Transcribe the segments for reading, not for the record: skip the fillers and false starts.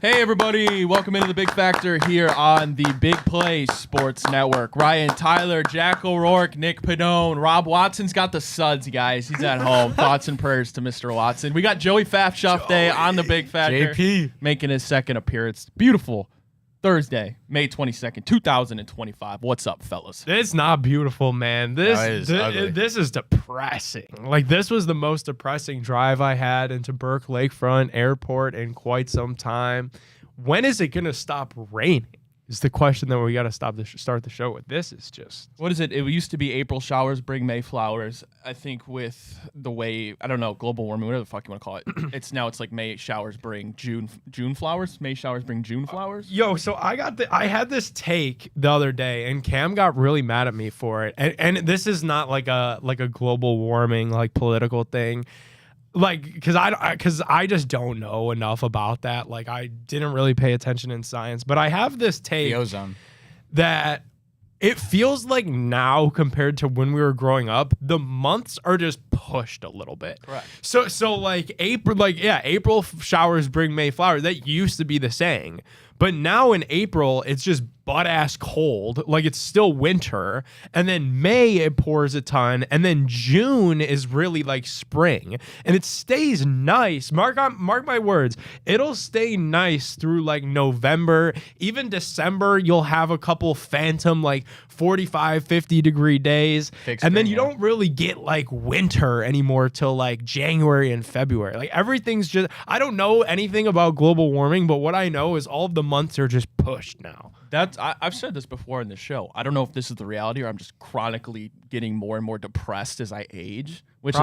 Hey, everybody. Welcome into the Big Factor here on the Big Play Sports Network. Ryan Tyler, Jack O'Rourke, Nick Padone. Rob Watson's got the suds, guys. He's at home. Thoughts and prayers to Mr. Watson. We got Joey Day on the Big Factor. JP. Making his second appearance. Beautiful Thursday, May 22nd, 2025. What's up, fellas? It's not beautiful, man. This is depressing. Like, this was the most depressing drive I had into Burke Lakefront Airport in quite some time. When is it going to stop raining? Is the question that we got to start the show with. This is just... What is it? It used to be April showers bring May flowers. I think with the way, I don't know, global warming, whatever the fuck you want to call it. It's like May showers bring June flowers. May showers bring June flowers. Yo, so I had this take the other day, and Cam got really mad at me for it. And this is not like a global warming like political thing. Like, because I just don't know enough about that. Like, I didn't really pay attention in science, but I have this take the ozone that it feels like now compared to when we were growing up, the months are just pushed a little bit. Correct. So like April showers bring May flowers. That used to be the saying, but now in April it's just butt ass cold, like it's still winter, and then May it pours a ton, and then June is really like spring, and it stays nice. Mark my words, it'll stay nice through like November, even December. You'll have a couple phantom like 45, 50 degree days, and then you don't really get like winter anymore till like January and February. Like everything's just, I don't know anything about global warming, but what I know is all of the months are just pushed now. I've said this before in the show. I don't know if this is the reality or I'm just chronically getting more and more depressed as I age, which is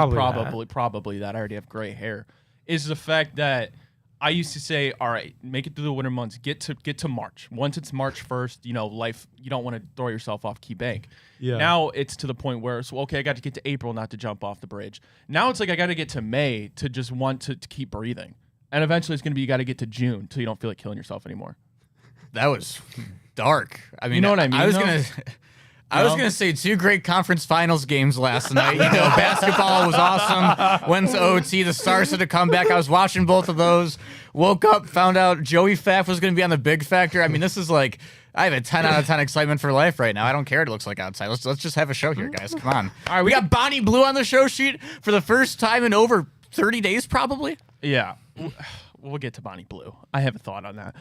probably that I already have gray hair, is the fact that I used to say, all right, make it through the winter months, get to March. Once it's March 1st, life, you don't want to throw yourself off key bank. Yeah. Now it's to the point where, I got to get to April not to jump off the bridge. Now it's like I got to get to May to just want to keep breathing. And eventually it's going to be you got to get to June till you don't feel like killing yourself anymore. That was dark. I mean, you know what I mean? I was gonna say 2 great conference finals games last night. Basketball was awesome. Went to OT. The Stars had to come back. I was watching both of those. Woke up, found out Joey Faff was gonna be on the Big Factor. I mean, this is like, I have a 10 out of 10 excitement for life right now. I don't care what it looks like outside. Let's just have a show here, guys. Come on. All right, we got Bonnie Blue on the show sheet for the first time in over 30 days, probably. Yeah. We'll get to Bonnie Blue. I have a thought on that.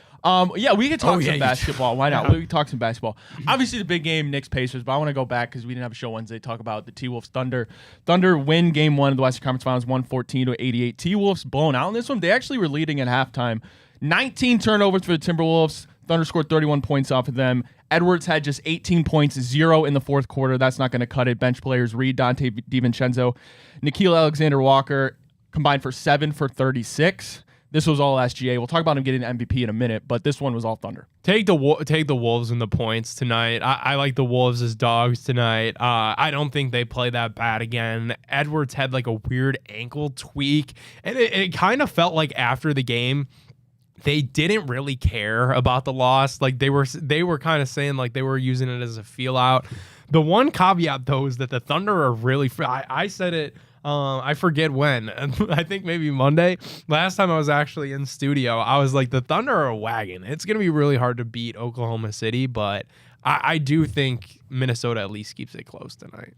We could talk some basketball. Why not? We can talk some basketball. Obviously, the big game, Knicks Pacers, but I want to go back because we didn't have a show Wednesday. Talk about the T-Wolves Thunder. Thunder win game 1 of the Western Conference Finals, 114-88. T-Wolves blown out in this one. They actually were leading at halftime. 19 turnovers for the Timberwolves. Thunder scored 31 points off of them. Edwards had just 18 points, 0 in the fourth quarter. That's not going to cut it. Bench players Reed, Dante DiVincenzo, Nickeil Alexander-Walker combined for 7 for 36. This was all SGA. We'll talk about him getting an MVP in a minute, but this one was all Thunder. Take the Wolves in the points tonight. I like the Wolves as dogs tonight. I don't think they play that bad again. Edwards had like a weird ankle tweak, and it kind of felt like after the game, they didn't really care about the loss. Like they were kind of saying like they were using it as a feel out. The one caveat though is that the Thunder are really. I said it. I forget when. I think maybe Monday. Last time I was actually in studio, I was like, the Thunder are a wagon. It's going to be really hard to beat Oklahoma City, but I do think Minnesota at least keeps it close tonight.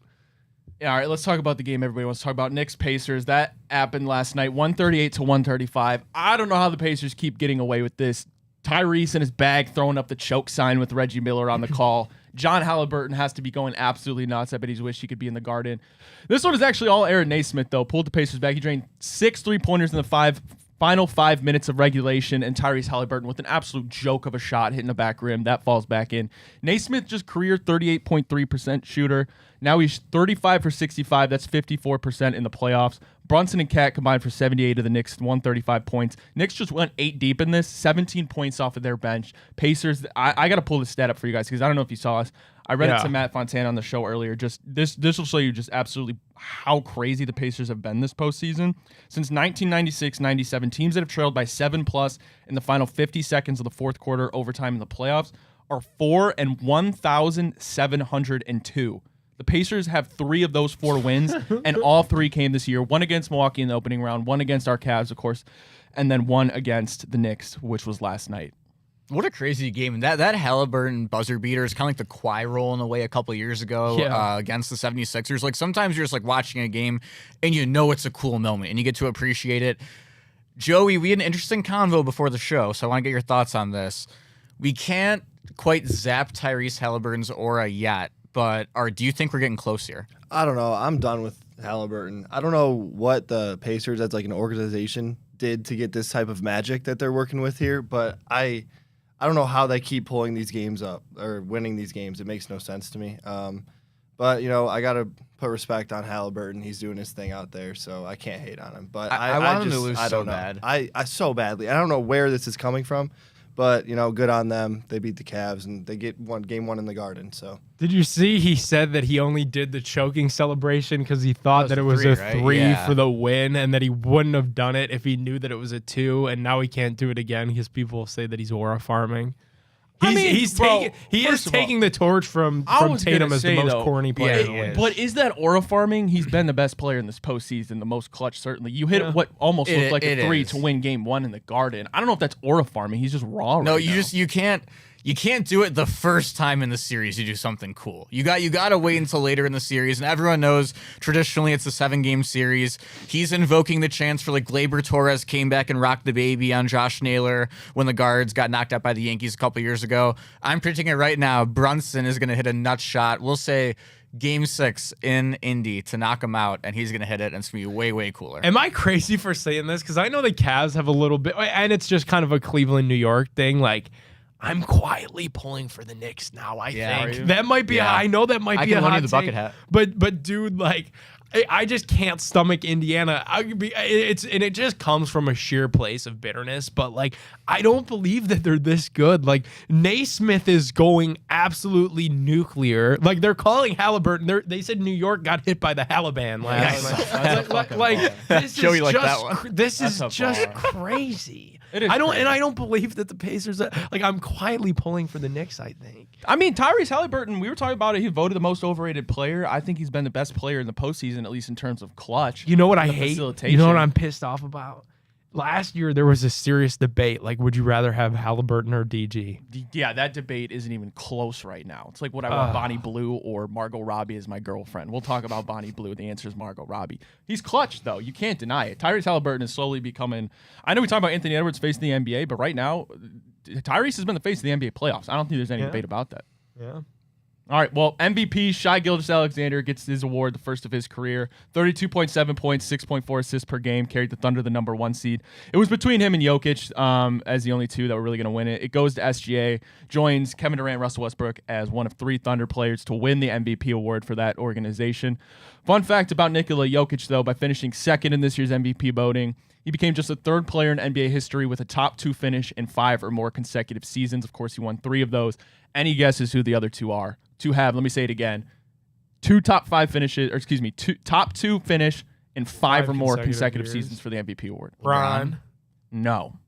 Yeah, all right, let's talk about the game everybody wants to talk about. Knicks Pacers. That happened last night, 138-135. I don't know how the Pacers keep getting away with this. Tyrese in his bag throwing up the choke sign with Reggie Miller on the call. John Halliburton has to be going absolutely nuts. I bet he's wished he could be in the Garden. This one is actually all Aaron Naismith, though. Pulled the Pacers back. He drained 6 3-pointers in the final 5 minutes of regulation, and Tyrese Halliburton with an absolute joke of a shot hitting the back rim. That falls back in. Naismith just career 38.3% shooter. Now he's 35 for 65. That's 54% in the playoffs. Brunson and Cat combined for 78 of the Knicks, 135 points. Knicks just went 8 deep in this, 17 points off of their bench. Pacers, I got to pull this stat up for you guys because I don't know if you saw us. I read it to Matt Fontana on the show earlier. Just this will show you just absolutely how crazy the Pacers have been this postseason. Since 1996-97, teams that have trailed by 7+ in the final 50 seconds of the fourth quarter, overtime in the playoffs, are 4 and 1,702. The Pacers have 3 of those 4 wins, and all 3 came this year. One against Milwaukee in the opening round, one against our Cavs, of course, and then one against the Knicks, which was last night. What a crazy game. That Halliburton buzzer beater is kind of like the Kawhi roll in a way a couple of years ago against the 76ers. Like sometimes you're just like watching a game and you know it's a cool moment and you get to appreciate it. Joey, we had an interesting convo before the show, so I want to get your thoughts on this. We can't quite zap Tyrese Halliburton's aura yet, but do you think we're getting close here? I don't know. I'm done with Halliburton. I don't know what the Pacers as like an organization did to get this type of magic that they're working with here, but I don't know how they keep pulling these games up or winning these games. It makes no sense to me. But, you know, I got to put respect on Halliburton. He's doing his thing out there, so I can't hate on him. But I want him to just, lose I so don't know. bad. I so badly. I don't know where this is coming from, but, you know, good on them. They beat the Cavs, and they get game one in the Garden. So Did you see he said that he only did the choking celebration because he thought that it was three, a right? 3 Yeah. for the win and that he wouldn't have done it if he knew that it was a 2, and now he can't do it again because people say that he's aura farming. He's taking the torch from Tatum as the most corny player. in the league. But is that aura farming? He's been the best player in this postseason, the most clutch, certainly. You hit what almost looked like a 3 to win game 1 in the Garden. I don't know if that's aura farming. He's just raw. No, right now. you can't do it the first time in the series you do something cool. You got to wait until later in the series, and everyone knows traditionally it's a 7-game series. He's invoking the chance for like Gleyber Torres came back and rocked the baby on Josh Naylor when the Guards got knocked out by the Yankees a couple years ago. I'm predicting it right now. Brunson is going to hit a nut shot. We'll say Game 6 in Indy to knock him out, and he's going to hit it, and it's going to be way, way cooler. Am I crazy for saying this? Because I know the Cavs have a little bit, and it's just kind of a Cleveland, New York thing. Like, I'm quietly pulling for the Knicks now. I think that might be. I know that might be a hot the bucket hat. But dude, like, I just can't stomach Indiana. It just comes from a sheer place of bitterness. But like, I don't believe that they're this good. Like, Naismith is going absolutely nuclear. Like, they're calling Halliburton. They said New York got hit by the Haliban last night. Like, this Joey is liked just that one. this is just crazy. It is I don't crazy. and I don't believe that the Pacers. Like, I'm quietly pulling for the Knicks. I think. I mean, Tyrese Halliburton, we were talking about it. He voted the most overrated player. I think he's been the best player in the postseason, at least in terms of clutch. You know what I The hate? facilitation. You know what I'm pissed off about? Last year there was a serious debate. Like, would you rather have Halliburton or DG? Yeah, that debate isn't even close right now. It's like, would I want Bonnie Blue or Margot Robbie as my girlfriend? We'll talk about Bonnie Blue. The answer is Margot Robbie. He's clutch, though. You can't deny it. Tyrese Halliburton is slowly becoming... I know we talk about Anthony Edwards facing the NBA, but right now, Tyrese has been the face of the NBA playoffs. I don't think there's any debate about that. Yeah. All right, well, MVP Shai Gilgeous-Alexander gets his award, the first of his career. 32.7 points, 6.4 assists per game, carried the Thunder the number 1 seed. It was between him and Jokic as the only two that were really going to win it. It goes to SGA, joins Kevin Durant, Russell Westbrook as one of 3 Thunder players to win the MVP award for that organization. Fun fact about Nikola Jokic, though, by finishing second in this year's MVP voting, he became just the 3rd player in NBA history with a top 2 finish in 5 or more consecutive seasons. Of course, he won 3 of those. Any guesses who the other 2 are? Let me say it again, 2 top 5 finishes, or excuse me, top 2 finish in 5 or more consecutive seasons for the MVP award. Ron. No.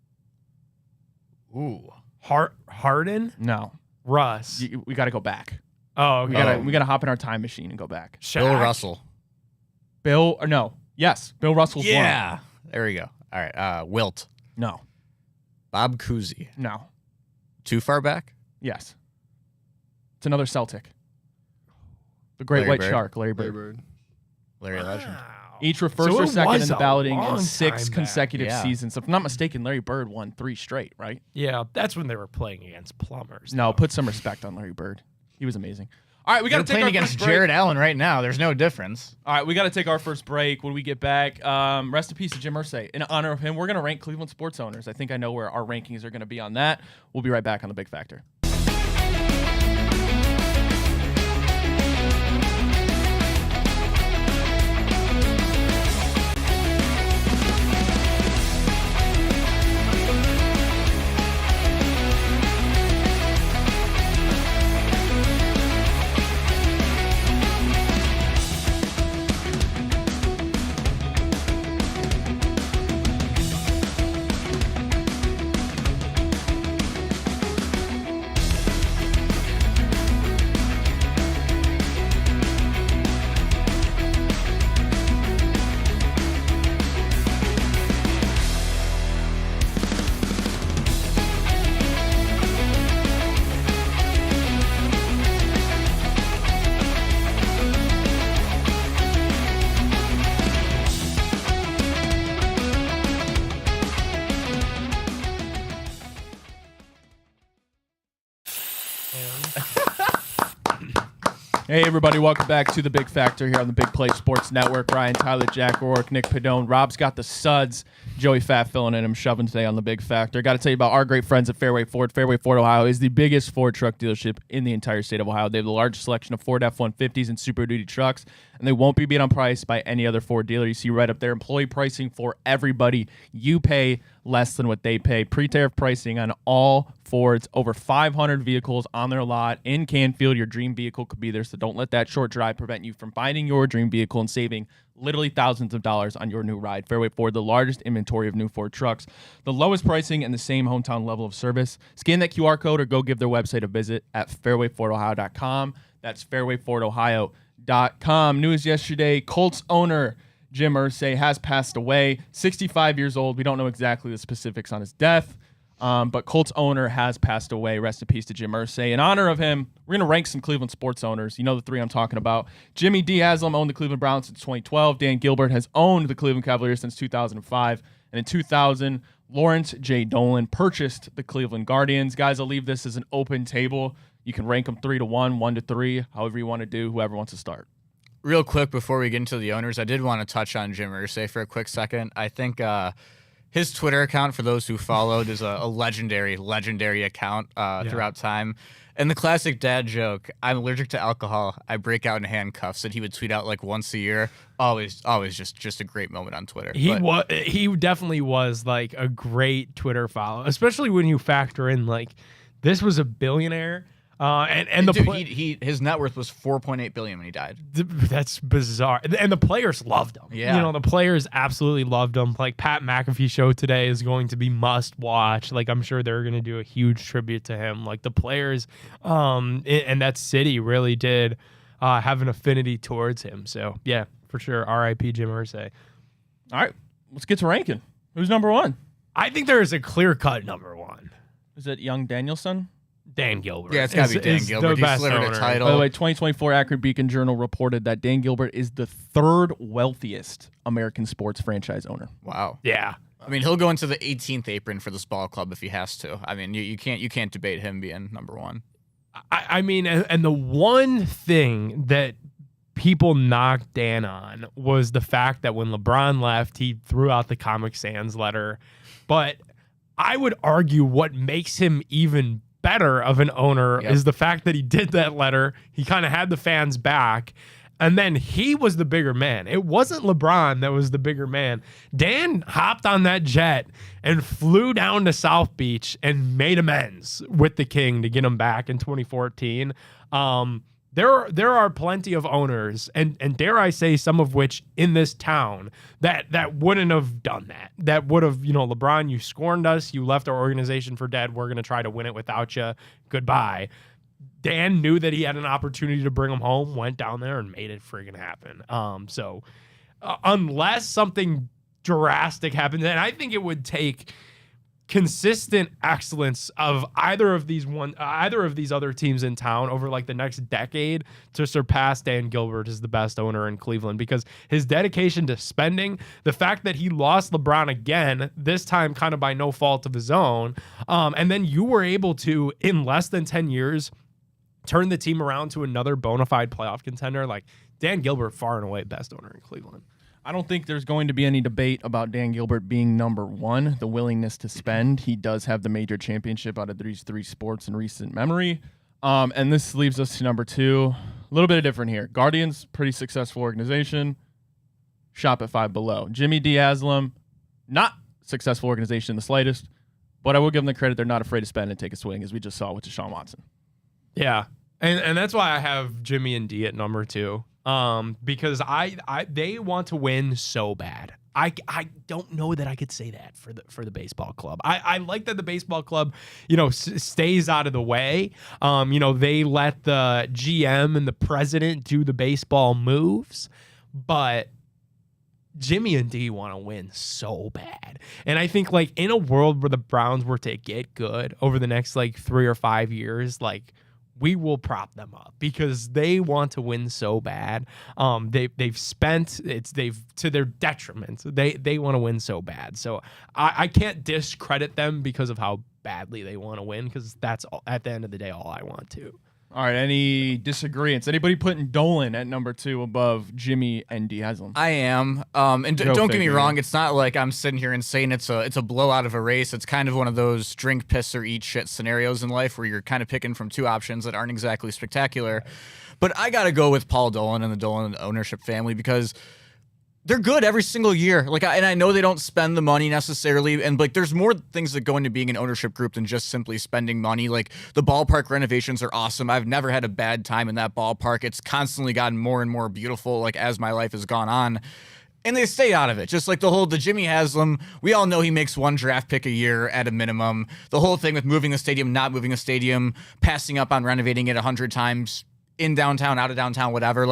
Ooh. Harden. No. Russ. We got to go back. Oh, okay. We got to hop in our time machine and go back. Shaq. Bill Russell. Bill Russell's one. Yeah. There we go. All right. Wilt. No. Bob Cousy. No. Too far back? Yes. It's another Celtic. The Great Larry White Bird. Shark, Larry Bird. Bird. Larry Legend. Each were first So or it second was in the a balloting long in 6 time back. consecutive Yeah. seasons. If I'm not mistaken, Larry Bird won 3 straight, right? Yeah, that's when they were playing against plumbers. No, though. put some respect on Larry Bird. He was amazing. All right, we got They're to take playing our against first break. Jared Allen right now. There's no difference. All right, we got to take our first break. When we get back, rest in peace to Jim Irsay. In honor of him, we're going to rank Cleveland sports owners. I think I know where our rankings are going to be on that. We'll be right back on The Big Factor. Hey, everybody. Welcome back to The Big Factor here on the Big Play Sports Network. Ryan, Tyler, Jack O'Rourke, Nick Padone. Rob's got the suds. Joey Fat filling in. I'm shoving today on The Big Factor. Got to tell you about our great friends at Fairway Ford. Fairway Ford, Ohio is the biggest Ford truck dealership in the entire state of Ohio. They have the largest selection of Ford F-150s and Super Duty trucks, and they won't be beat on price by any other Ford dealer. You see right up there, employee pricing for everybody. You pay less than what they pay. Pre-tariff pricing on all Fords. Over 500 vehicles on their lot in Canfield. Your dream vehicle could be there, so don't let that short drive prevent you from finding your dream vehicle and saving literally thousands of dollars on your new ride. Fairway Ford, the largest inventory of new Ford trucks, the lowest pricing, and the same hometown level of service. Scan that QR code or go give their website a visit at fairwayfordohio.com. That's fairwayfordohio.com. News yesterday, Colts owner Jim Irsay has passed away, 65 years old. We don't know exactly the specifics on his death, but Colts owner has passed away. Rest in peace to Jim Irsay. In honor of him, we're going to rank some Cleveland sports owners. You know the three I'm talking about. Jimmy D. Haslam owned the Cleveland Browns since 2012. Dan Gilbert has owned the Cleveland Cavaliers since 2005. And in 2000, Lawrence J. Dolan purchased the Cleveland Guardians. Guys, I'll leave this as an open table. You can rank them 3-1, 1-3, however you want to do, whoever wants to start. Real quick before we get into the owners, I did want to touch on Jim Irsay for a quick second. I think his Twitter account, for those who followed, is a legendary account throughout time. And the classic dad joke, I'm allergic to alcohol, I break out in handcuffs, that he would tweet out like once a year. Always just a great moment on Twitter. He definitely was like a great Twitter follow, especially when you factor in like this was a billionaire. His net worth was $4.8 billion when he died. That's bizarre. And the players loved him. Yeah. You know, the players absolutely loved him. Like Pat McAfee show today is going to be must watch. Like I'm sure they're going to do a huge tribute to him. Like the players and that city really did have an affinity towards him. So yeah, for sure. R.I.P. Jim Irsay. All right, let's get to ranking. Who's number one? I think there is a clear-cut number one. Is it Young Danielson? Dan Gilbert. Yeah, it's got to be Dan Gilbert. He's delivered a title. By the way, 2024 Akron Beacon Journal reported that Dan Gilbert is the third wealthiest American sports franchise owner. Wow. Yeah. I mean, he'll go into the 18th apron for this ball club if he has to. I mean, you can't debate him being number one. I mean, and the one thing that people knocked Dan on was the fact that when LeBron left, he threw out the Comic Sans letter. But I would argue what makes him even better of an owner is the fact that he did that letter. He kind of had the fans back, and then he was the bigger man. It wasn't LeBron that was the bigger man. Dan hopped on that jet and flew down to South Beach and made amends with the King to get him back in 2014. There are plenty of owners, and dare I say, some of which in this town that wouldn't have done that. That would have, LeBron, you scorned us, you left our organization for dead. We're going to try to win it without you. Goodbye. Dan knew that he had an opportunity to bring him home, went down there and made it friggin' happen. Unless something drastic happens, and I think it would take consistent excellence of either of these other teams in town over like the next decade to surpass Dan Gilbert as the best owner in Cleveland, because his dedication to spending, the fact that he lost LeBron again, this time kind of by no fault of his own, and then you were able to, in less than 10 years, turn the team around to another bona fide playoff contender. Like Dan Gilbert, far and away best owner in Cleveland. I don't think there's going to be any debate about Dan Gilbert being number one, the willingness to spend. He does have the major championship out of these three sports in recent memory. And this leaves us to number two. A little bit different here. Guardians, pretty successful organization. Shop at Five Below. Jimmy D. Haslam, not successful organization in the slightest, but I will give them the credit. They're not afraid to spend and take a swing, as we just saw with Deshaun Watson. Yeah. And that's why I have Jimmy and D at number two. Because they want to win so bad. I don't know that I could say that for the baseball club. I like that the baseball club, stays out of the way. They let the GM and the president do the baseball moves, but Jimmy and D want to win so bad. And I think like in a world where the Browns were to get good over the next like 3 or 5 years, like we will prop them up because they want to win so bad. They've spent to their detriment. They want to win so bad. So I can't discredit them because of how badly they want to win, because that's all, at the end of the day all I want to. All right, any disagreements? Anybody putting Dolan at number 2 above Jimmy and D. Haslam? I am. And Go don't get me figure. wrong. It's not like I'm sitting here and saying it's a blowout of a race. It's kind of one of those drink, piss, or eat shit scenarios in life where you're kind of picking from two options that aren't exactly spectacular. But I got to go with Paul Dolan and the Dolan ownership family because they're good every single year. And I know they don't spend the money necessarily. And there's more things that go into being an ownership group than just simply spending money. Like the ballpark renovations are awesome. I've never had a bad time in that ballpark. It's constantly gotten more and more beautiful, as my life has gone on. And they stay out of it. Just like the Jimmy Haslam, we all know he makes one draft pick a year at a minimum. The whole thing with moving the stadium, not moving the stadium, passing up on renovating it 100 times in downtown, out of downtown, whatever.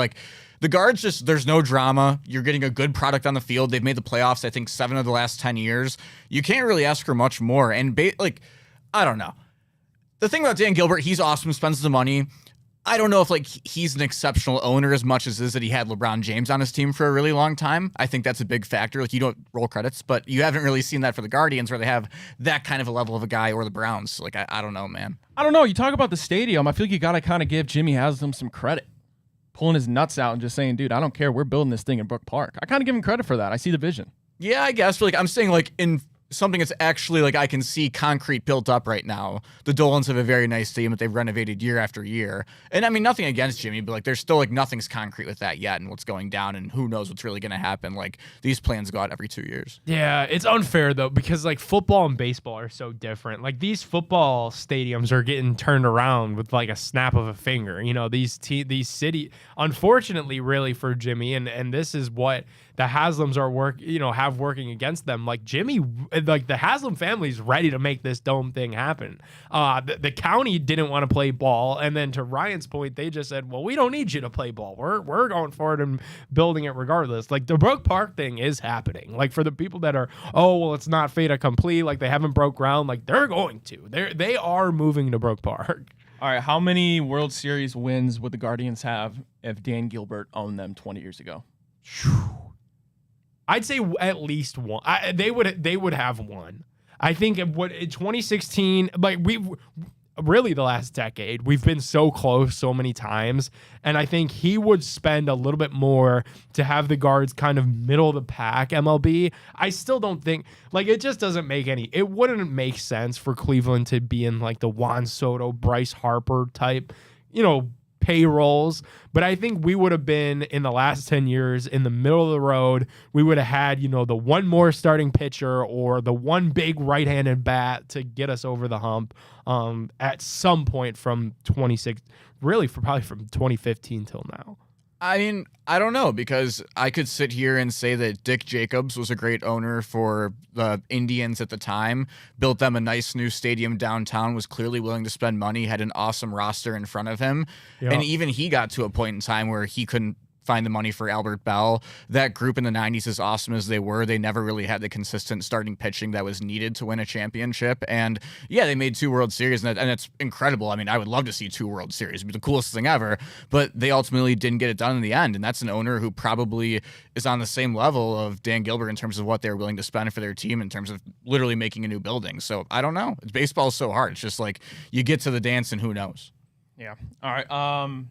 The Guards, there's no drama. You're getting a good product on the field. They've made the playoffs, I think, 7 of the last 10 years. You can't really ask for much more. And, I don't know. The thing about Dan Gilbert, he's awesome, spends the money. I don't know if, he's an exceptional owner as much as is that he had LeBron James on his team for a really long time. I think that's a big factor. You don't roll credits, but you haven't really seen that for the Guardians where they have that kind of a level of a guy, or the Browns. I don't know, man. I don't know. You talk about the stadium. I feel like you got to kind of give Jimmy Haslam some credit. Pulling his nuts out and just saying, dude, I don't care. We're building this thing in Brook Park. I kind of give him credit for that. I see the vision. Yeah, I guess. But I'm saying in something that's actually I can see concrete built up right now. The Dolans have a very nice stadium that they've renovated year after year. And I mean, nothing against Jimmy, but there's still nothing's concrete with that yet and what's going down and who knows what's really going to happen. These plans go out every 2 years. Yeah, it's unfair though because football and baseball are so different. These football stadiums are getting turned around with a snap of a finger. These city, unfortunately, really for Jimmy, and this is what the Haslams have working against them. Jimmy, the Haslam family's ready to make this dome thing happen. The county didn't want to play ball, and then to Ryan's point, they just said, "Well, we don't need you to play ball. We're going for it and building it regardless." The Brook Park thing is happening. For the people that are, it's not fait accompli, they haven't broke ground. They're going to. They are moving to Brook Park. All right, how many World Series wins would the Guardians have if Dan Gilbert owned them 20 years ago? I'd say at least one. They would have one. I think in 2016, really the last decade, we've been so close so many times, and I think he would spend a little bit more to have the Guards kind of middle of the pack MLB. I still don't think it just doesn't make it wouldn't make sense for Cleveland to be in the Juan Soto, Bryce Harper type, payrolls, but I think we would have been in the last 10 years in the middle of the road. We would have had, the one more starting pitcher or the one big right-handed bat to get us over the hump at some point from 26, really probably from 2015 till now. I mean, I don't know, because I could sit here and say that Dick Jacobs was a great owner for the Indians at the time, built them a nice new stadium downtown, was clearly willing to spend money, had an awesome roster in front of him. Yep. And even he got to a point in time where he couldn't find the money for Albert Bell. That group in the 90s, as awesome as they were, they never really had the consistent starting pitching that was needed to win a championship. And yeah, they made 2 World Series, and it's incredible. I mean, I would love to see 2 World Series. It'd be the coolest thing ever, but they ultimately didn't get it done in the end. And that's an owner who probably is on the same level of Dan Gilbert in terms of what they're willing to spend for their team in terms of literally making a new building. So I don't know. Baseball is so hard. It's just you get to the dance and who knows. Yeah. All right.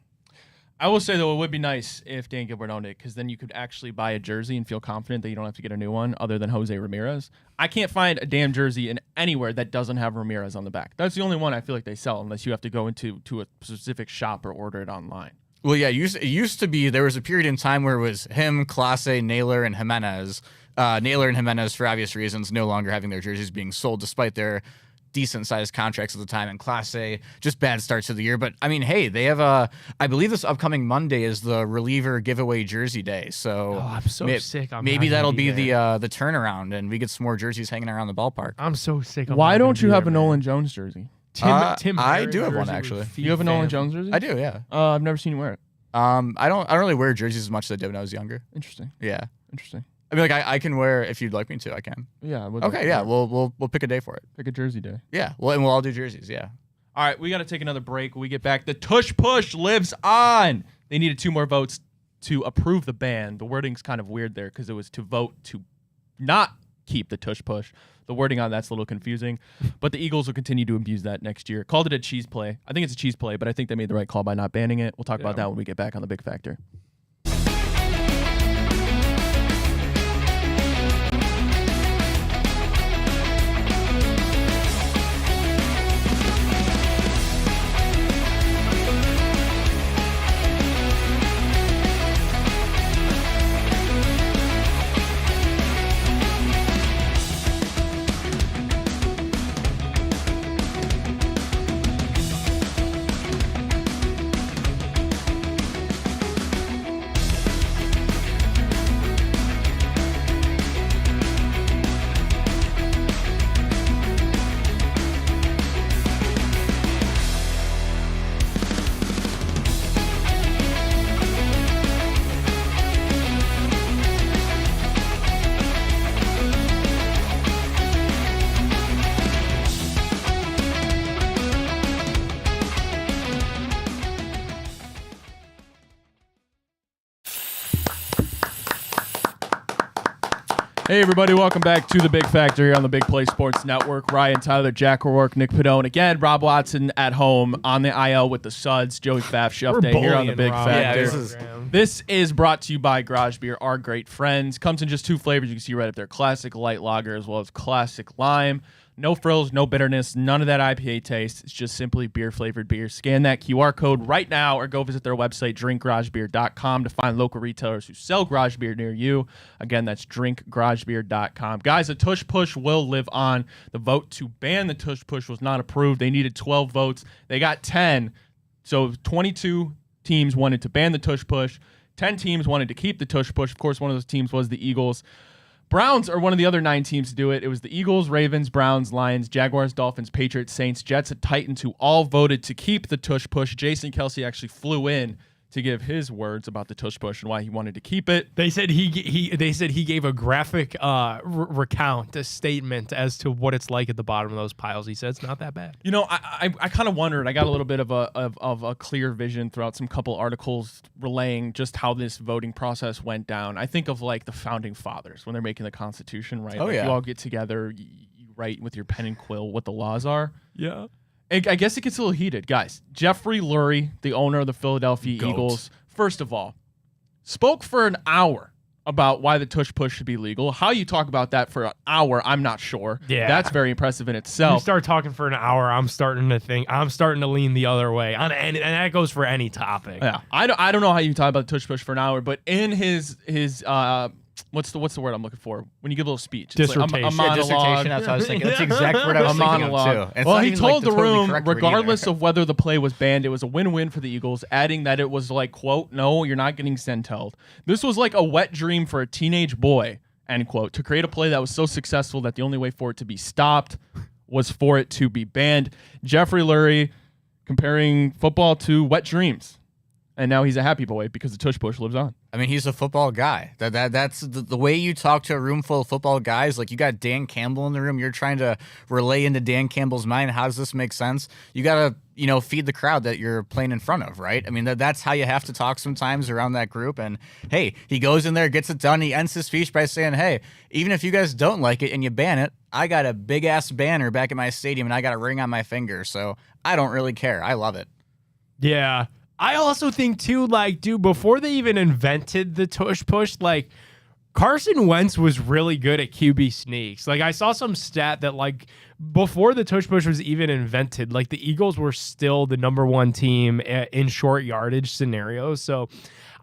I will say, though, it would be nice if Dan Gilbert owned it, because then you could actually buy a jersey and feel confident that you don't have to get a new one other than Jose Ramirez. I can't find a damn jersey in anywhere that doesn't have Ramirez on the back. That's the only one I feel like they sell, unless you have to go into a specific shop or order it online. Well, yeah, it used to be, there was a period in time where it was him, Clase, Naylor, and Jimenez. Naylor and Jimenez, for obvious reasons, no longer having their jerseys being sold, despite their decent-sized contracts at the time, and Class A, just bad starts of the year. But, I mean, hey, they have I believe this upcoming Monday is the reliever giveaway jersey day. So I'm so sick. Maybe that'll be the turnaround, and we get some more jerseys hanging around the ballpark. I'm so sick. Why don't you have a Nolan Jones jersey? Tim I do have one, actually. You have a Nolan Jones jersey? I do, yeah. I've never seen you wear it. I don't really wear jerseys as much as I did when I was younger. Interesting. Yeah. Interesting. I mean, I can wear, if you'd like me to, I can. Yeah. I would Okay, yeah. We'll pick a day for it. Pick a jersey day. Yeah. Well, and we'll all do jerseys. Yeah. All right, we got to take another break. When we get back, the Tush Push lives on. They needed 2 more votes to approve the ban. The wording's kind of weird there because it was to vote to not keep the tush push. The wording on that's a little confusing, but the Eagles will continue to abuse that next year. Called it a cheese play. I think it's a cheese play, but I think they made the right call by not banning it. We'll talk about that when we get back on the Big Factor. Hey, everybody. Welcome back to the Big Factor here on the Big Play Sports Network. Ryan, Tyler, Jack O'Rourke, Nick Padone. Again, Rob Watson at home on the IL with the Suds. Joey Pfaff, Shuff Day here on the Big Factor. Yeah, this is brought to you by Garage Beer, our great friends. Comes in just 2 flavors. You can see right up there. Classic Light Lager as well as Classic Lime. No frills, no bitterness, none of that IPA taste. It's just simply beer-flavored beer. Scan that QR code right now or go visit their website, drinkgaragebeer.com, to find local retailers who sell garage beer near you. Again, that's drinkgaragebeer.com. Guys, the Tush Push will live on. The vote to ban the Tush Push was not approved. They needed 12 votes. They got 10. So 22 teams wanted to ban the Tush Push. 10 teams wanted to keep the Tush Push. Of course, one of those teams was the Eagles. Browns are one of the other 9 teams to do it. It was the Eagles, Ravens, Browns, Lions, Jaguars, Dolphins, Patriots, Saints, Jets, and Titans who all voted to keep the Tush Push. Jason Kelsey actually flew in to give his words about the Tush Push and why he wanted to keep it. They said he gave a graphic recount, a statement as to what it's like at the bottom of those piles. He said it's not that bad. You know, I kind of wondered. I got a little bit of a clear vision throughout some couple articles relaying just how this voting process went down. I think of like the founding fathers when they're making the Constitution, right? Oh, like yeah. You all get together, you write with your pen and quill what the laws are. Yeah. I guess it gets a little heated. Guys, Jeffrey Lurie, the owner of the Philadelphia Eagles, first of all, spoke for an hour about why the Tush Push should be legal. How you talk about that for an hour, I'm not sure. Yeah. That's very impressive in You itself. start talking for an hour, I'm starting to lean the other way. And that goes for any topic. Yeah. I don't know how you talk about the Tush Push for an hour, but in his what's the word I'm looking for? When you give a little speech. It's Dissertation. Like a monologue. Dissertation, that's what I was thinking. That's the exact word I was A thinking monologue. of, too. It's Well, not he even, told the totally room, correct word regardless either. of whether the play was banned, it was a win-win for the Eagles, adding that it was like, quote, no, you're not getting sentelled. This was like a wet dream for a teenage boy, end quote, to create a play that was so successful that the only way for it to be stopped was for it to be banned. Jeffrey Lurie comparing football to wet dreams. And now he's a happy boy because the Tush Push lives on. I mean, he's a football guy. That's the way you talk to a room full of football guys. Like, you got Dan Campbell in the room. You're trying to relay into Dan Campbell's mind. How does this make sense? You got to, feed the crowd that you're playing in front of, right? I mean, that's how you have to talk sometimes around that group. And, hey, he goes in there, gets it done. He ends his speech by saying, hey, even if you guys don't like it and you ban it, I got a big-ass banner back at my stadium and I got a ring on my finger. So I don't really care. I love it. Yeah. I also think, too, like, dude, before they even invented the Tush Push, like, Carson Wentz was really good at QB sneaks. Like, I saw some stat that, like, before the Tush Push was even invented, like, the Eagles were still the #1 team in short yardage scenarios. So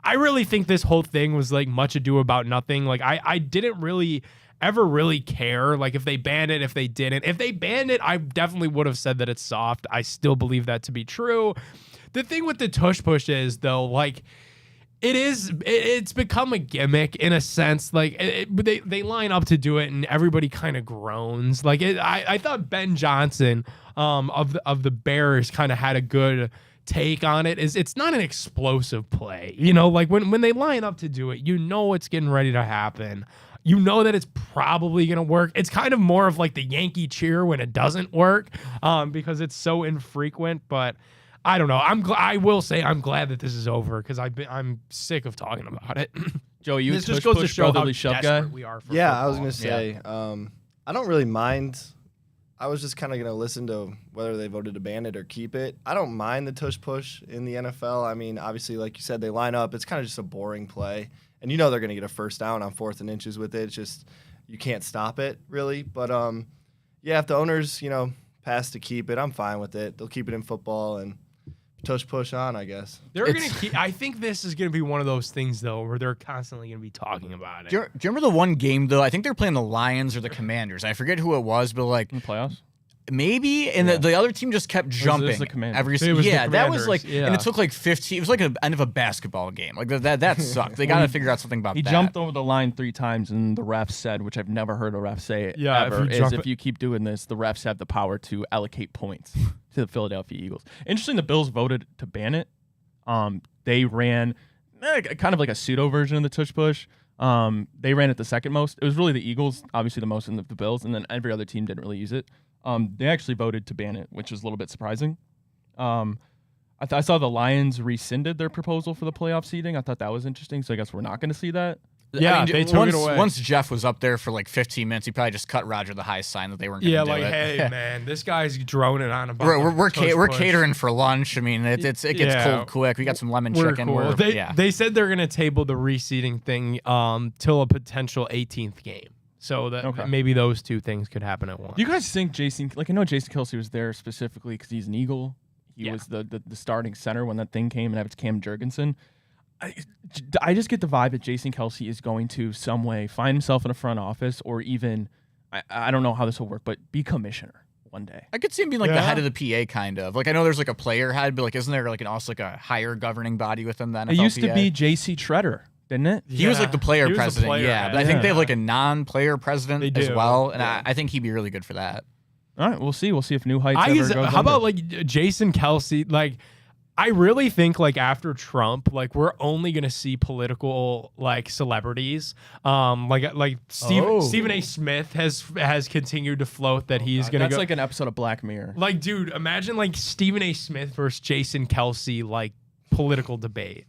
I really think this whole thing was, like, much ado about nothing. Like, I didn't really ever really care, like, if they banned it, if they didn't. If they banned it, I definitely would have said that it's soft. I still believe that to be true. The thing with the Tush Push is, though, like, it's become a gimmick in a sense. Like, they line up to do it, and everybody kind of groans. Like, I thought Ben Johnson of the Bears kind of had a good take on it. It's not an explosive play, like when they line up to do it, it's getting ready to happen. You know that it's probably going to work. It's kind of more of like the Yankee cheer when it doesn't work, because it's so infrequent. But I don't know. I will say I'm glad that this is over because I'm sick of talking about it. Joey, you This tush just goes to push show how brotherly shove guy. desperate we are for Yeah, I was football. gonna say. I don't really mind. I was just kind of gonna listen to whether they voted to ban it or keep it. I don't mind the tush push in the NFL. I mean, obviously, like you said, they line up. It's kind of just a boring play, and you know they're gonna get a first down on 4th and inches with it. It's just you can't stop it really. But yeah, if the owners pass to keep it, I'm fine with it. They'll keep it in football and tush push on, I guess. They're gonna keep. I think this is gonna be one of those things though, where they're constantly gonna be talking about it. Do you remember the one game though? I think they're playing the Lions or the Commanders. I forget who it was, but like In the playoffs? maybe, and the other team just kept jumping the Commanders? every. It was the Yeah, that was like, Commanders, and yeah. it took like 15. It was like an end of a basketball game. Like that sucked. They got to figure out something about He that. jumped over the line 3 times, and the ref said, which I've never heard a ref say Yeah, ever, if you jump if you keep doing this, the refs have the power to allocate points to the Philadelphia Eagles. Interesting, the Bills voted to ban it. They ran kind of like a pseudo version of the tush push. They ran it the second most. It was really the Eagles, obviously the most, and the Bills, and then every other team didn't really use it. They actually voted to ban it, which is a little bit surprising. I saw the Lions rescinded their proposal for the playoff seeding. I thought that was interesting, so I guess we're not going to see that. Yeah, I mean, they took once, it away. Once Jeff was up there for like 15 minutes, he probably just cut Roger the high sign that they weren't going to Yeah, do like, it. hey man, this guy's droning on about. We're tush push. catering for lunch. I mean, it gets Yeah. cold quick. We got some lemon We're chicken. cool. Yeah. They said they're gonna table the reseeding thing till a potential 18th game, so that maybe those two things could happen at once. Do you guys think Jason? Like, I know Jason Kelce was there specifically because he's an Eagle. He was the starting center when that thing came, and it's Cam Jurgensen. I just get the vibe that Jason Kelce is going to some way find himself in a front office, or even I don't know how this will work, but be commissioner one day. I could see him being like the head of the PA, kind of. Like, I know there's like a player head, but like, isn't there like also like a higher governing body within the NFL? It used to be J.C. Treader, didn't it? He was like the player He was the president, player yeah. head. But I think they have like a non-player president They as do. well, and I think he'd be really good for that. All right, we'll see. We'll see if New Heights I ever guess, goes how about under. like Jason Kelce? Like, I really think like after Trump, like we're only gonna see political like celebrities. Like Stephen A. Smith has continued to float that he's gonna That's go. like an episode of Black Mirror. Like, dude, imagine like Stephen A. Smith versus Jason Kelce like political debate.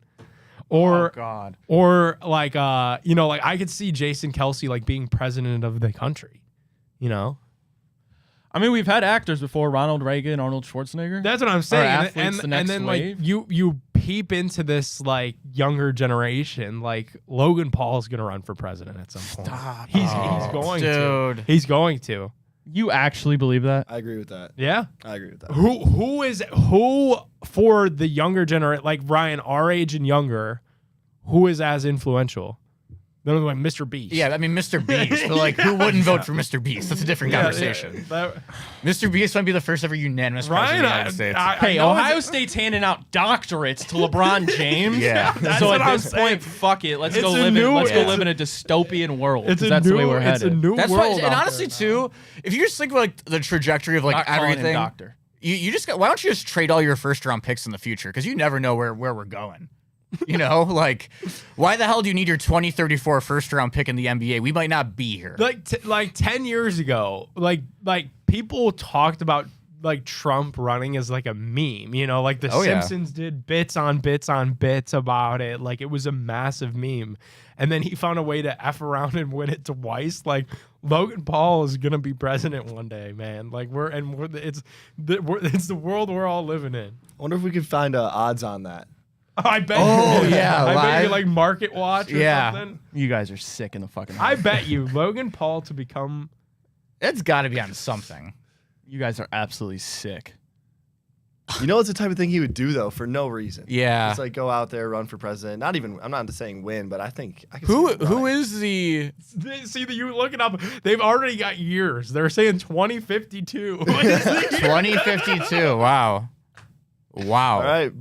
Or God. or like like I could see Jason Kelce like being president of the country. You know? I mean, we've had actors before: Ronald Reagan, Arnold Schwarzenegger. That's what I'm saying. athletes, the next then wave. like you peep into this like younger generation, like Logan Paul is gonna run for president at some point. Stop. He's going to. Dude. He's going to. You actually believe that? I agree with that. Yeah. I agree with that. Who for the younger generation, like Ryan, our age and younger, who is as influential? They're like Mr. Beast. Yeah, I mean, Mr. Beast. But like, who wouldn't vote for Mr. Beast? That's a different conversation. Mr. Beast might be the first ever unanimous president of the United States. Hey, Ohio State's handing out doctorates to LeBron James. Yeah. So what at I'm this saying. point, fuck it. Let's It's go a live. new- Let's go it's live a- in a dystopian world. It's 'cause a that's new. the way we're It's headed. a new That's world. why, and out honestly, there too, if you just think about like the trajectory of like Not calling him everything, doctor. you just got. Why don't you just trade all your first round picks in the future? Because you never know where we're going. You know, like, why the hell do you need your 2034 first round pick in the NBA? We might not be here. like 10 years ago, like people talked about like Trump running as like a meme, you know, like the yeah. Simpsons did bits on bits on bits about it. Like it was a massive meme. And then he found a way to F around and win it twice. Like Logan Paul is gonna be president one day, man. Like it's the world we're all living in. I wonder if we could find odds on that. I bet. Oh, you, yeah, I bet live. you like Market Watch or Yeah. something. You guys are sick in the fucking. I head. bet you Logan Paul to become. It's got to be on something. You guys are absolutely sick. You know, it's the type of thing he would do though for no reason. Yeah. Just like go out there, run for president. Not even. I'm not saying win, but I think I can. Who is the? See that you look it up. They've already got years. They're saying 2052. 2052. Wow. Wow. All right,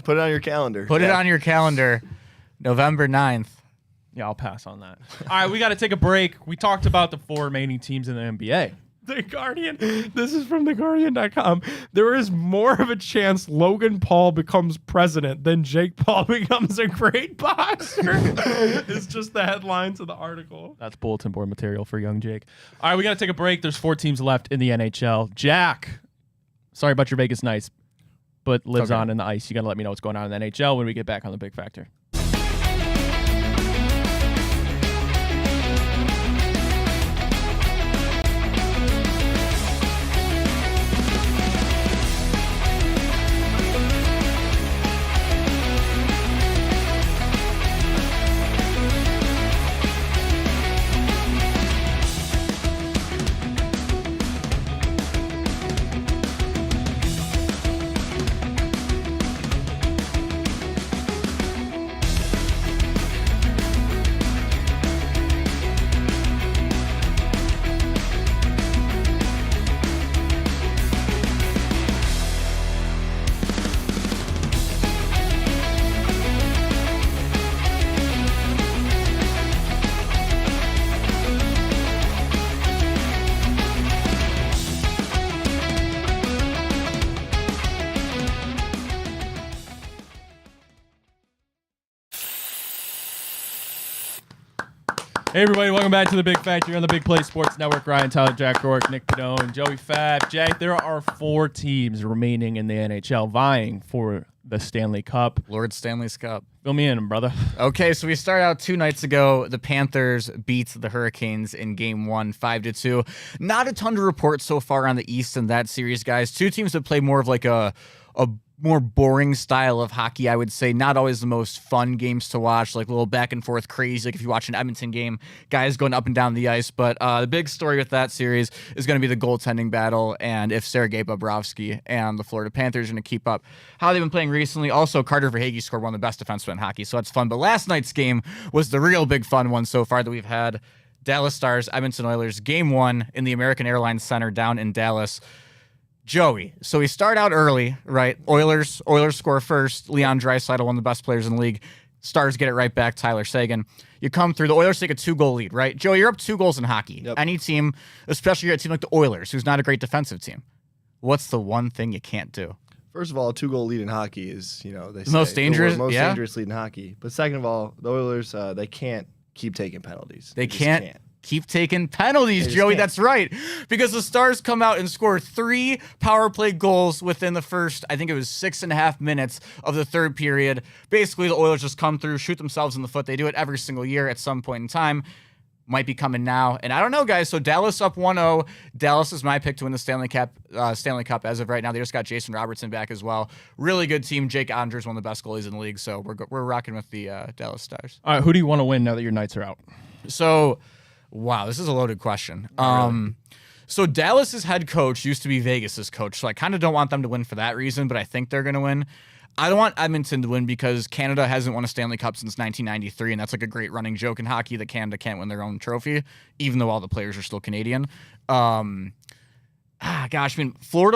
put it on your calendar. Put it on your calendar. November 9th. Yeah, I'll pass on that. All right, we got to take a break. We talked about the 4 remaining teams in the NBA. The Guardian. This is from theguardian.com. There is more of a chance Logan Paul becomes president than Jake Paul becomes a great boxer. It's just the headlines of the article. That's bulletin board material for young Jake. All right, we got to take a break. There's 4 teams left in the NHL. Jack, sorry about your Vegas Knights, but lives on in the ice. You got to let me know what's going on in the NHL when we get back on the Big Factor. Hey everybody, welcome back to the Big Factory on the Big Play Sports Network. Ryan, Tyler, Jack Rourke, Nick Padone, Joey Fab. Jack, there are 4 teams remaining in the NHL vying for the Stanley Cup. Lord Stanley's Cup. Fill me in, brother. Okay, so we started out 2 nights ago. The Panthers beat the Hurricanes in Game 1, 5-2. Not a ton to report so far on the East in that series, guys. 2 teams that play more of like a more boring style of hockey, I would say. Not always the most fun games to watch, like a little back and forth crazy, like if you watch an Edmonton game, guys going up and down the ice. But the big story with that series is going to be the goaltending battle, and if Sergei Bobrovsky and the Florida Panthers are going to keep up how they've been playing recently. Also, Carter Verhaeghe scored one of the best defensemen in hockey, so that's fun. But last night's game was the real big fun one so far that we've had. Dallas Stars, Edmonton Oilers, Game 1 in the American Airlines Center down in Dallas. Joey, so we start out early, right? Oilers score first. Leon Draisaitl, one of the best players in the league. Stars get it right back. Tyler Seguin. You come through. The Oilers take a 2-goal lead, right? Joey, you're up 2 goals in hockey. Yep. Any team, especially a team like the Oilers, who's not a great defensive team. What's the one thing you can't do? First of all, a 2-goal lead in hockey is, they say most dangerous. Most Yeah. dangerous lead in hockey. But second of all, the Oilers, they can't keep taking penalties. They just can't keep taking penalties, just Joey. can't. That's right. Because the Stars come out and score 3 power play goals within the first, I think it was 6.5 minutes of the third period. Basically, the Oilers just come through, shoot themselves in the foot. They do it every single year at some point in time. Might be coming now. And I don't know, guys. So Dallas up 1-0. Dallas is my pick to win the Stanley Cup as of right now. They just got Jason Robertson back as well. Really good team. Jake Ottinger's one of the best goalies in the league. So we're rocking with the Dallas Stars. All right, who do you want to win now that your Knights are out? So... wow, this is a loaded question. So Dallas's head coach used to be Vegas's coach, so I kind of don't want them to win for that reason, but I think they're going to win. I don't want Edmonton to win because Canada hasn't won a Stanley Cup since 1993, and that's like a great running joke in hockey that Canada can't win their own trophy, even though all the players are still Canadian. Florida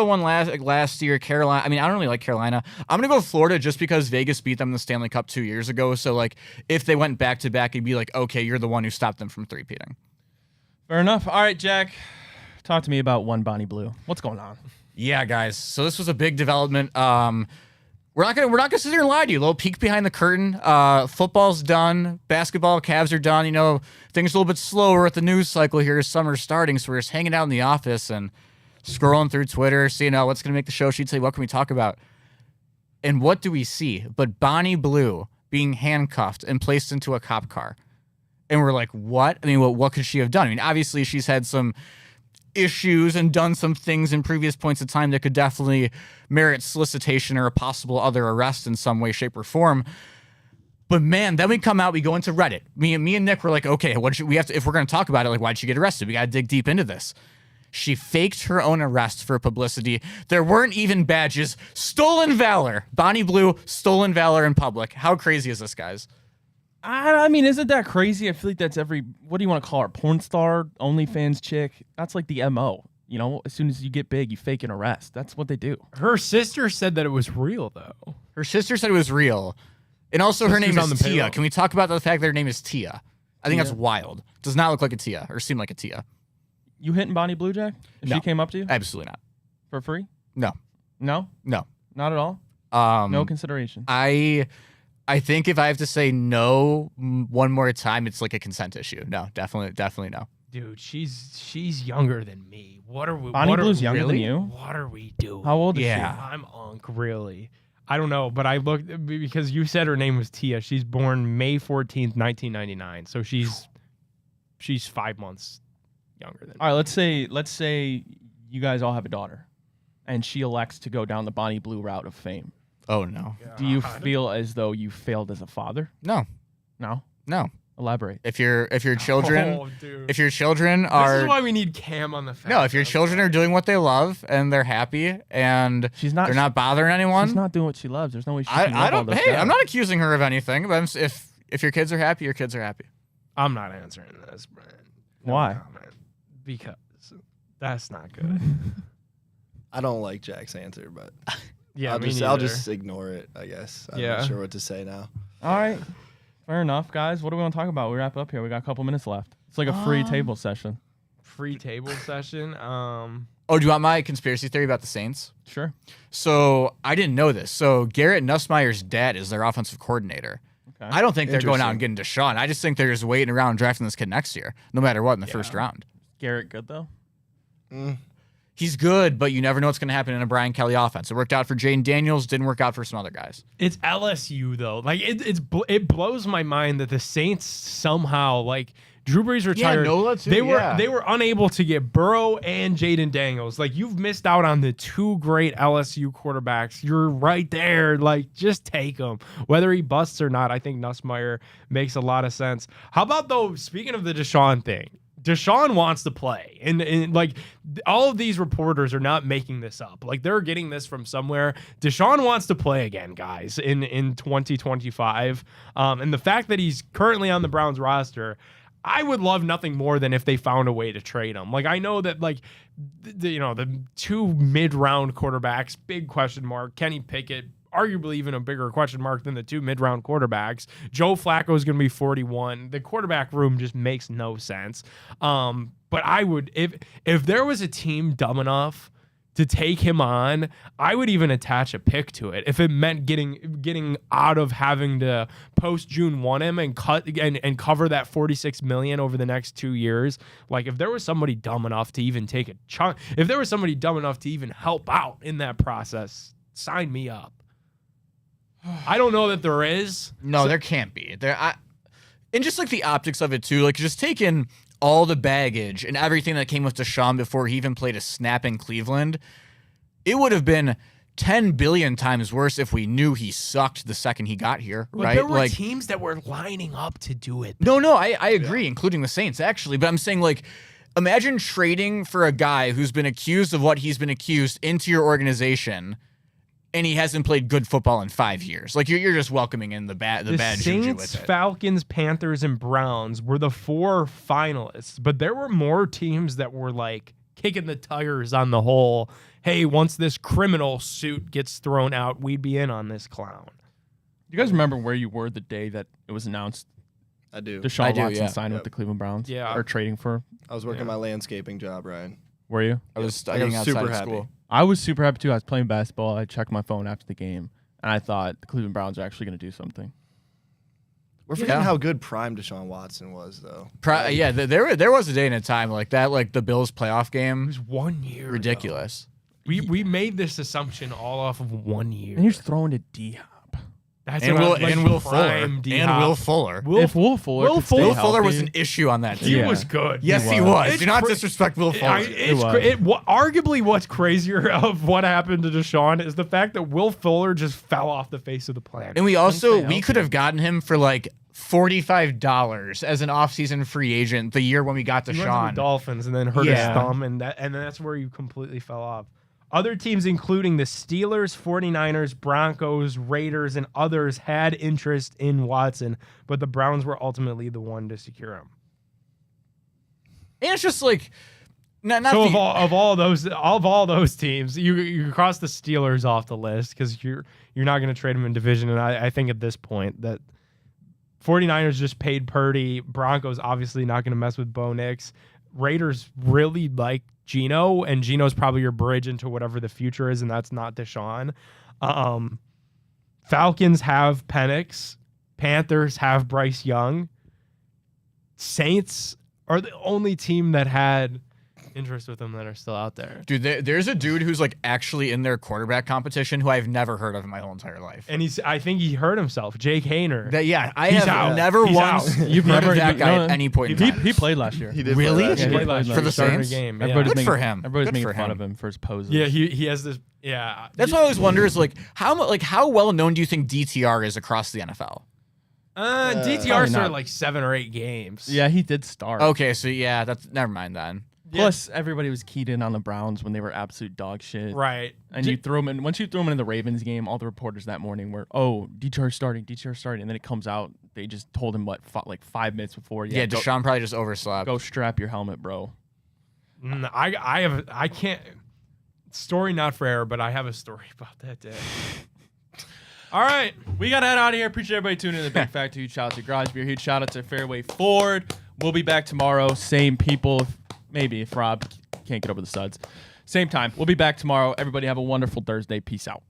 won last year. Carolina. I don't really like Carolina. I'm going to go Florida just because Vegas beat them in the Stanley Cup 2 years ago. So, like, if they went back-to-back, it'd be like, okay, you're the one who stopped them from three-peating. Fair enough. All right, Jack, talk to me about One Bonnie Blue. What's going on? Yeah, guys. So this was a big development. We're not gonna sit here and lie to you. A little peek behind the curtain. Football's done. Basketball, Cavs are done. Things are a little bit slower with the news cycle here. Summer's starting, so we're just hanging out in the office and scrolling through Twitter, seeing what's going to make the show sheet say, what can we talk about? And what do we see but Bonnie Blue being handcuffed and placed into a cop car? And we're like, what? What could she have done? Obviously she's had some issues and done some things in previous points of time that could definitely merit solicitation or a possible other arrest in some way, shape, or form. But man, then we come out, we go into Reddit. Me and Nick were like, okay, if we're going to talk about it, like, why'd she get arrested? We got to dig deep into this. She faked her own arrest for publicity. There weren't even badges. Stolen valor. Bonnie Blue, stolen valor in public. How crazy is this, guys? Isn't that crazy? I feel like that's what do you want to call her? Porn star, OnlyFans chick? That's like the MO. As soon as you get big, you fake an arrest. That's what they do. Her sister said that it was real, though. Her sister said it was real. And also her name is Tia. Can we talk about the fact that her name is Tia? I think that's wild. Does not look like a Tia or seem like a Tia. You hitting Bonnie Blue, Jack? If No. she came up to you? Absolutely not. For free? No. No? No. Not at all? No consideration. I think if I have to say no one more time, it's like a consent issue. No, definitely no. Dude, she's younger than me. What are we? Bonnie Blue's younger than you? What are we doing? How old is Yeah. she? I'm really. I don't know, but I looked because you said her name was Tia. She's born May 14th, 1999. So she's 5 months younger than me. All right, let's say you guys all have a daughter, and she elects to go down the Bonnie Blue route of fame. Oh no. Do you feel as though you failed as a father? No. No? No. Elaborate. If your children Oh, dude. if your children are This is why we need Cam on the phone. no, if your children are doing what they love and they're happy and they're not bothering anyone, She's not doing what she loves. There's no way she can love all those Hey, guys. I'm not accusing her of anything. But if your kids are happy, your kids are happy. I'm not answering this, Brent. Why? No, man. Because that's not good. I don't like Jack's answer, but Yeah, I'll just ignore it, I guess. I'm Yeah. not sure what to say now. All right. Fair enough, guys. What do we want to talk about? We wrap up here. We got a couple minutes left. It's like a free table session. Free table session. Oh, do you want my conspiracy theory about the Saints? Sure. So I didn't know this. So Garrett Nussmeier's dad is their offensive coordinator. I don't think they're going out and getting Deshaun. I just think they're just waiting around and drafting this kid next year, no matter what, in the first round. Garrett good, though? He's good, but you never know what's going to happen in a Brian Kelly offense. It worked out for Jaden Daniels, didn't work out for some other guys. It's LSU though. Like it blows my mind that the Saints somehow, like, Drew Brees retired. They were unable to get Burrow and Jaden Daniels. Like, you've missed out on the two great LSU quarterbacks. You're right there. Like, just take them. Whether he busts or not, I think Nussmeier makes a lot of sense. How about, though, speaking of the Deshaun thing, Deshaun wants to play. And like, all of these reporters are not making this up. Like, they're getting this from somewhere. Deshaun wants to play again, guys, in 2025. And the fact that he's currently on the Browns roster, I would love nothing more than if they found a way to trade him. Like, I know that, like, the two mid-round quarterbacks, big question mark. Kenny Pickett, arguably even a bigger question mark than the two mid-round quarterbacks. Joe Flacco is going to be 41. The quarterback room just makes no sense. But I would, if there was a team dumb enough to take him on, I would even attach a pick to it if it meant getting out of having to post June 1 him and cut and cover that $46 million over the next 2 years. Like, if there was somebody dumb enough to even take a chunk, if there was somebody dumb enough to even help out in that process, sign me up. I don't know that there is. No, there can't be. And just like the optics of it too, like just taking all the baggage and everything that came with Deshaun before he even played a snap in Cleveland, it would have been 10 billion times worse if we knew he sucked the second he got here, right? There were teams that were lining up to do it. No, I agree, including the Saints, actually. But I'm saying, like, imagine trading for a guy who's been accused of what he's been accused into your organization, and he hasn't played good football in 5 years. Like, you're just welcoming in the bad juju with Saints, it. Falcons, Panthers, and Browns were the 4 finalists, but there were more teams that were, like, kicking the tires on the whole, hey, once this criminal suit gets thrown out, we'd be in on this clown. You guys remember where you were the day that it was announced I do. Deshaun Watson signed with the Cleveland Browns? Yeah. Or trading for? I was working my landscaping job, Ryan. Were you? I was studying outside super of happy. school. I was super happy too. I was playing basketball. I checked my phone after the game, and I thought the Cleveland Browns are actually going to do something. We're forgetting how good prime Deshaun Watson was, though. There was a day and a time like that, like the Bills playoff game. It was 1 year. Ridiculous. We made this assumption all off of 1 year. And he's throwing to D-Hop. That's And what Will Fuller. prime And D-Hop. Will Fuller. If Will Fuller could stay Will Fuller healthy- was an issue on that He team. was good. Yes, he was. was. It's Do not cra- disrespect Will Fuller. Arguably, what's crazier of what happened to Deshaun is the fact that Will Fuller just fell off the face of the planet. And we healthy. could have gotten him for like $45 as an offseason free agent the year when we got He went to the Deshaun. Dolphins and then hurt his Yeah. thumb, and that's where you completely fell off. Other teams, including the Steelers, 49ers, Broncos, Raiders, and others, had interest in Watson, but the Browns were ultimately the one to secure him. And it's just like, not So the, of all those teams, you cross the Steelers off the list because you're not going to trade them in division, and I think at this point that 49ers just paid Purdy. Broncos obviously not going to mess with Bo Nix. Raiders really like Geno, and Geno's probably your bridge into whatever the future is, and that's not Deshaun. Falcons have Penix. Panthers have Bryce Young. Saints are the only team that had interest with them that are still out there. dude, there's a dude who's like actually in their quarterback competition who I've never heard of in my whole entire life. And I think he hurt himself. Jake Hayner. I He's have out. never He's once out. You've heard never of that guy at any point in time. He played last year. He did. Really? play last Yeah, year. he played For the Started a Saints? game. Yeah. Everybody's Good making, for him. Everybody's Good making for fun him. of him for his poses. Yeah, he has this. Yeah, That's what I always wonder is like how well known do you think DTR is across the NFL? DTR Probably started not. like 7 or 8 games. Yeah, he did start. Okay, so yeah, that's never mind then. Plus, everybody was keyed in on the Browns when they were absolute dog shit. Right. And you threw him in. Once you threw him in the Ravens game, all the reporters that morning were, "Oh, DTR's starting, and then it comes out they just told him like 5 minutes before. Yeah, Deshaun probably just overslept. Go strap your helmet, bro. I can't. Story not for air, but I have a story about that day. All right. We got to head out of here. Appreciate everybody tuning in to the Big Factor. Huge shout out to Garage Beer. Huge shout out to Fairway Ford. We'll be back tomorrow. Same people. Maybe if Rob can't get over the suds. Same time. We'll be back tomorrow. Everybody have a wonderful Thursday. Peace out.